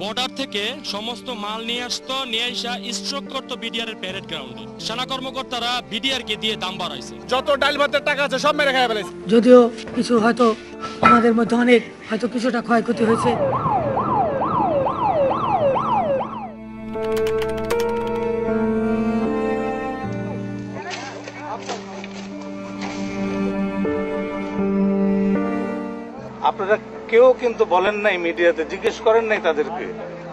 Border থেকে সমস্ত মাল নিয়ে আসতো, নিয়ে আসা স্ট্রোক করতো বিডিআর এর প্যারেড গ্রাউন্ডে। সেনা কর্মকর্তারা বিডিআর কে দিয়ে দাম বাড়াইছে, যত ডাল ভাতের টাকা আছে সব মেরে খেয়ে ফেলেছে। যদিও কিছু হয়তো আমাদের মধ্যে অনেক হয়তো কিছুটা ক্ষয়ক্ষতি হয়েছে। আপনারা কেউ কিন্তু বলেন নাই, মিডিয়াতে জিজ্ঞেস করেন নাই তাদেরকে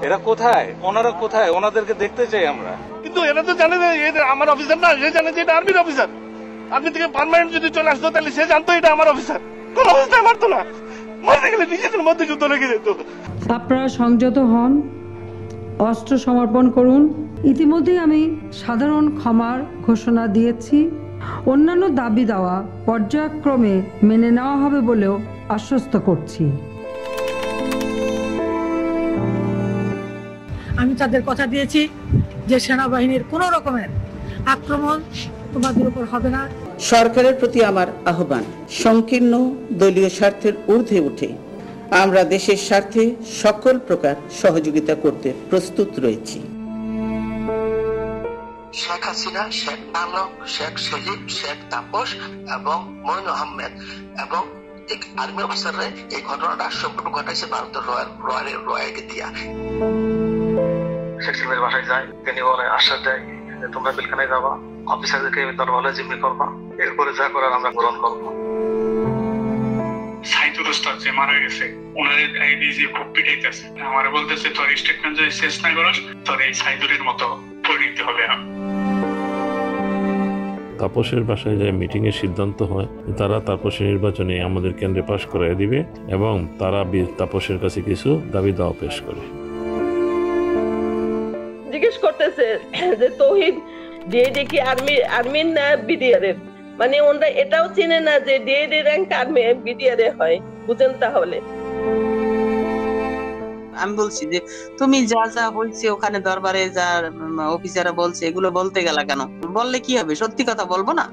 এরা কোথায়, ওনারা কোথায়, ওনাদেরকে দেখতে চাই আমরা। কিন্তু এরা তো জানে না এটা আমার অফিসার না, সে জানে যে এটা আর্মির অফিসার। আর্মি থেকে পার্মানেন্ট যদি চলে আসতো তাহলে সে জানতো এটা আমার অফিসার। কোন অবস্থায় মারতো না, মারতে গেলে নিজেদের মধ্যে যুদ্ধ লেগে যেত। আপনারা সংযত হন, অস্ত্র সমর্পণ করুন। ইতিমধ্যেই আমি সাধারণ ক্ষমার ঘোষণা দিয়েছি। অন্যান্য দাবি দেওয়া পর্যায়ক্রমে মেনে নেওয়া হবে বলেও আশ্বস্ত করছি। আমি তাদের কথা দিয়েছি যে সেনাবাহিনীর কোনো রকমের আক্রমণ তোমাদের উপর হবে না। সরকারের প্রতি আমার আহ্বান, সংকীর্ণ দলীয় স্বার্থের ঊর্ধ্বে উঠে আমরা দেশের স্বার্থে সকল প্রকার সহযোগিতা করতে প্রস্তুত রয়েছি। শেখ হাসিনা, শেখ আলম, শেখ সজীব, শেখ তাপস এবং মঈন আহমেদ এবং আর্মি অফিসাররা এই ঘটনাটা সম্পূর্ণ ঘটাইছে ভারতের রয়্যালকে দিয়া। শেখ সাহেবের বাসায় যায়, তিনি বলে আশ্বাস দেয় যে তোমরা পিলখানায় যাবা, অফিসারদেরকে দরবারে জিম্মি করবা, এরপরে যা করার আমরা গ্রহণ করবো। সাইদুর ওস্তাদ যে মারা গেছে, ওনাদের যে খুব পিটাইতেছে, আমার বলতেছে তোর স্টেটমেন্ট যদি শেষ না করস তোর এই সাইদুরের মতো পরিণতি হবে। তাপসের বাসায় যে মিটিং এর সিদ্ধান্ত হয় তারা তাপসের নির্বাচনে আমাদের কেন্দ্রে পাশ করাই দিবে এবং তারা তাপসের কাছে কিছু দাবি দাওয়া পেশ করে। জিজ্ঞেস করতেছে যে তৌহিদ ডিএডি কি আর্মির না বিডিআর এর, মানে ওরা এটাও চিনে না যে ডিএডি র্যাঙ্ক আর্মি বিডিআর এ হয়। বুঝেন তাহলে আমি বলছি যে তুমি যা যা হয়েছে ওখানে দরবারে যা অফিসাররা বলছে এগুলো বলতে গেলা কেন? বললে কি হবে? সত্যি কথা বলবো না?